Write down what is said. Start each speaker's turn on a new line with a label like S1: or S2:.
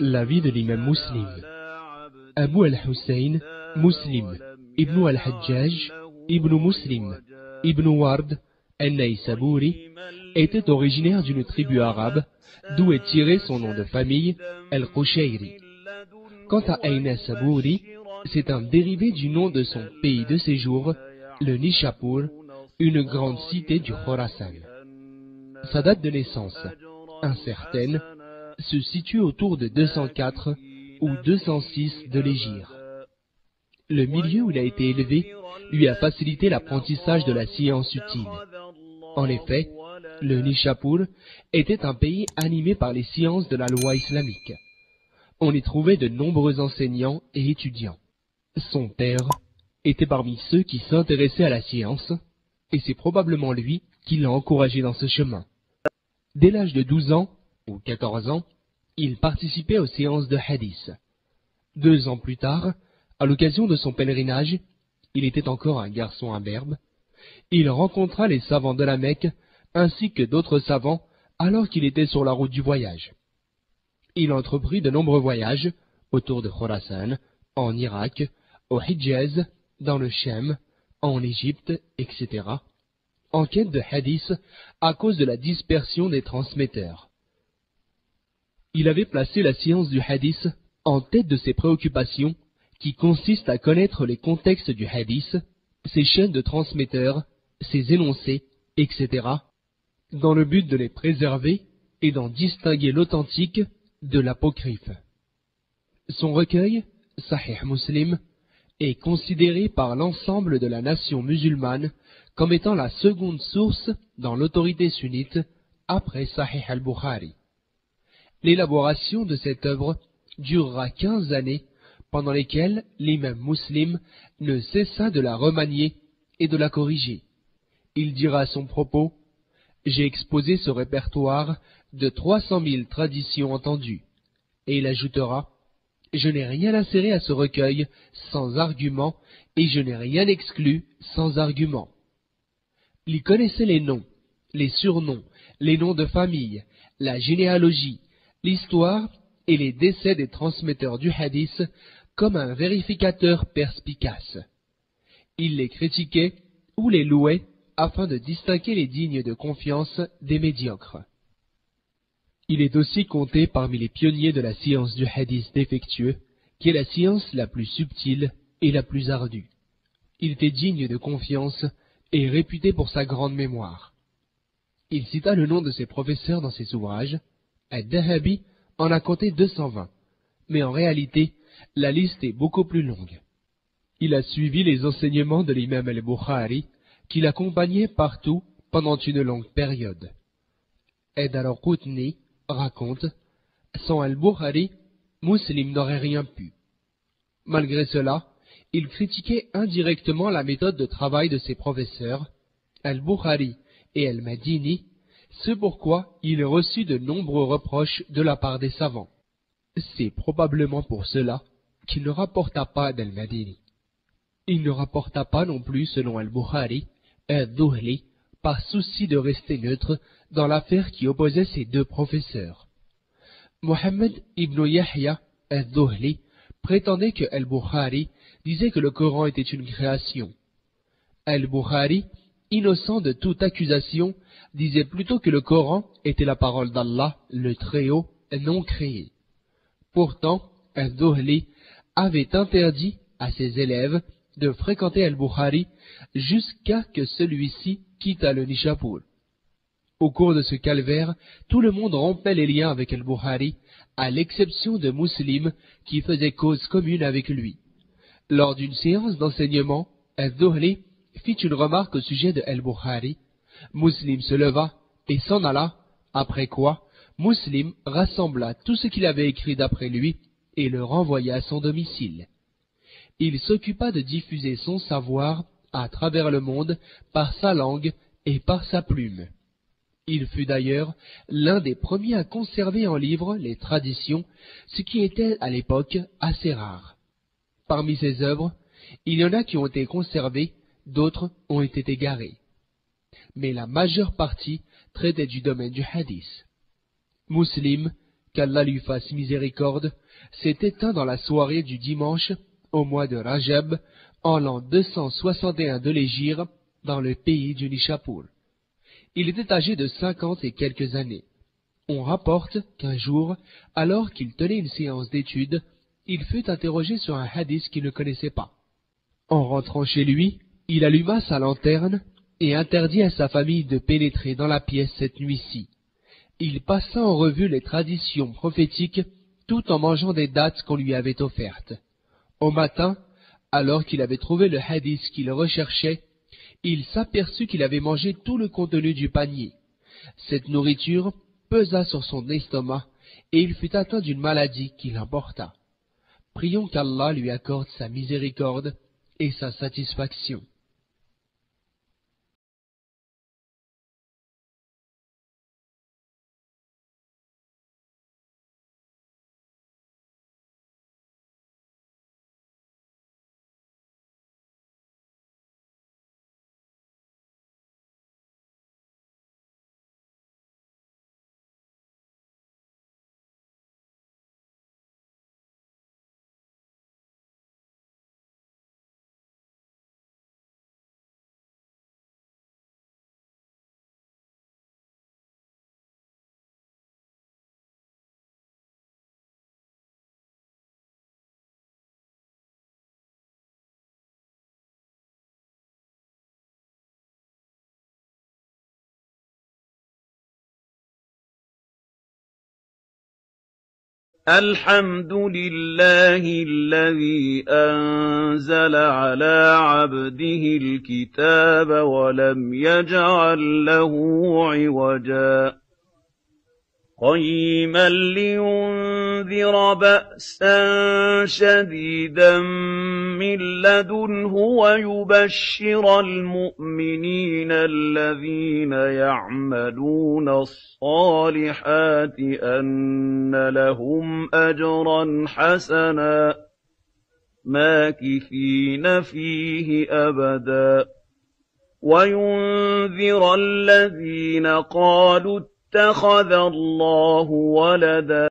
S1: La vie de l'imam Muslim. Abu al-Hussein, Muslim, Ibn al-Hajjaj, Ibn Muslim, Ibn Ward, al-Naïsabouri, était originaire d'une tribu arabe, d'où est tiré son nom de famille, al-Qushayri. Quant à Aïna Sabouri, c'est un dérivé du nom de son pays de séjour, le Nishapur, une grande cité du Khorasan. Sa date de naissance, incertaine, se situe autour de 204 ou 206 de l'Hégire. Le milieu où il a été élevé lui a facilité l'apprentissage de la science utile. En effet, le Nishapur était un pays animé par les sciences de la loi islamique. On y trouvait de nombreux enseignants et étudiants. Son père était parmi ceux qui s'intéressaient à la science, et c'est probablement lui qui l'a encouragé dans ce chemin. Dès l'âge de 12 ans, ou 14 ans, il participait aux séances de hadith. 2 ans plus tard, à l'occasion de son pèlerinage, il était encore un garçon imberbe, il rencontra les savants de la Mecque, ainsi que d'autres savants, alors qu'il était sur la route du voyage. Il entreprit de nombreux voyages, autour de Khorasan, en Irak, au Hijaz, dans le Chem, en Égypte, etc., en quête de hadith à cause de la dispersion des transmetteurs. Il avait placé la science du hadith en tête de ses préoccupations, qui consistent à connaître les contextes du hadith, ses chaînes de transmetteurs, ses énoncés, etc., dans le but de les préserver et d'en distinguer l'authentique de l'apocryphe. Son recueil, Sahih Muslim, est considéré par l'ensemble de la nation musulmane comme étant la seconde source dans l'autorité sunnite après Sahih al-Bukhari. L'élaboration de cette œuvre durera 15 années, pendant lesquelles l'imam Muslim ne cessa de la remanier et de la corriger. Il dira à son propos: « J'ai exposé ce répertoire de 300 000 traditions entendues. » Et il ajoutera: « Je n'ai rien inséré à ce recueil sans argument, et je n'ai rien exclu sans argument. » Il connaissait les noms, les surnoms, les noms de famille, la généalogie, l'histoire et les décès des transmetteurs du hadith comme un vérificateur perspicace. Il les critiquait ou les louait afin de distinguer les dignes de confiance des médiocres. Il est aussi compté parmi les pionniers de la science du hadith défectueux, qui est la science la plus subtile et la plus ardue. Il était digne de confiance et réputé pour sa grande mémoire. Il cita le nom de ses professeurs dans ses ouvrages. Al-Dahabi en a compté 220, mais en réalité, la liste est beaucoup plus longue. Il a suivi les enseignements de l'imam al-Bukhari, qui l'accompagnait partout pendant une longue période. Ed al-Qutni raconte: sans al-Bukhari, Muslim n'aurait rien pu. Malgré cela, il critiquait indirectement la méthode de travail de ses professeurs, al-Bukhari et al-Madini, ce pourquoi il reçut de nombreux reproches de la part des savants. C'est probablement pour cela qu'il ne rapporta pas d'al-Madini. Il ne rapporta pas non plus, selon al-Bukhari, al-Dhuhli, par souci de rester neutre dans l'affaire qui opposait ses deux professeurs. Mohammed ibn Yahya al-Dhuhli prétendait que al-Bukhari disait que le Coran était une création. Al-Bukhari, innocent de toute accusation, disait plutôt que le Coran était la parole d'Allah, le Très-Haut, non créé. Pourtant, al-Dhuhli avait interdit à ses élèves de fréquenter al-Bukhari jusqu'à que celui-ci quittât le Nishapur. Au cours de ce calvaire, tout le monde rompait les liens avec al-Bukhari, à l'exception de Muslim qui faisait cause commune avec lui. Lors d'une séance d'enseignement, al-Dhuhli fit une remarque au sujet de al-Bukhari. Muslim se leva et s'en alla, après quoi Muslim rassembla tout ce qu'il avait écrit d'après lui et le renvoya à son domicile. Il s'occupa de diffuser son savoir à travers le monde par sa langue et par sa plume. Il fut d'ailleurs l'un des premiers à conserver en livre les traditions, ce qui était à l'époque assez rare. Parmi ses œuvres, il y en a qui ont été conservées, d'autres ont été égarées. Mais la majeure partie traitait du domaine du hadith. Muslim, qu'Allah lui fasse miséricorde, s'est éteint dans la soirée du dimanche au mois de Rajab, en l'an 261 de l'Hégire, dans le pays du Nishapur. Il était âgé de 50 et quelques années. On rapporte qu'un jour, alors qu'il tenait une séance d'études, il fut interrogé sur un hadith qu'il ne connaissait pas. En rentrant chez lui, il alluma sa lanterne et interdit à sa famille de pénétrer dans la pièce cette nuit-ci. Il passa en revue les traditions prophétiques tout en mangeant des dattes qu'on lui avait offertes. Au matin, alors qu'il avait trouvé le hadith qu'il recherchait, il s'aperçut qu'il avait mangé tout le contenu du panier. Cette nourriture pesa sur son estomac et il fut atteint d'une maladie qui l'emporta. Prions qu'Allah lui accorde sa miséricorde et sa satisfaction.
S2: الحمد لله الذي أنزل على عبده الكتاب ولم يجعل له عوجا قيما لينذر بأسا شديدا من لدنه ويبشر المؤمنين الذين يعملون الصالحات أن لهم أجرا حسنا ماكثين فيه أبدا وينذر الذين قالوا اتخذ الله ولدا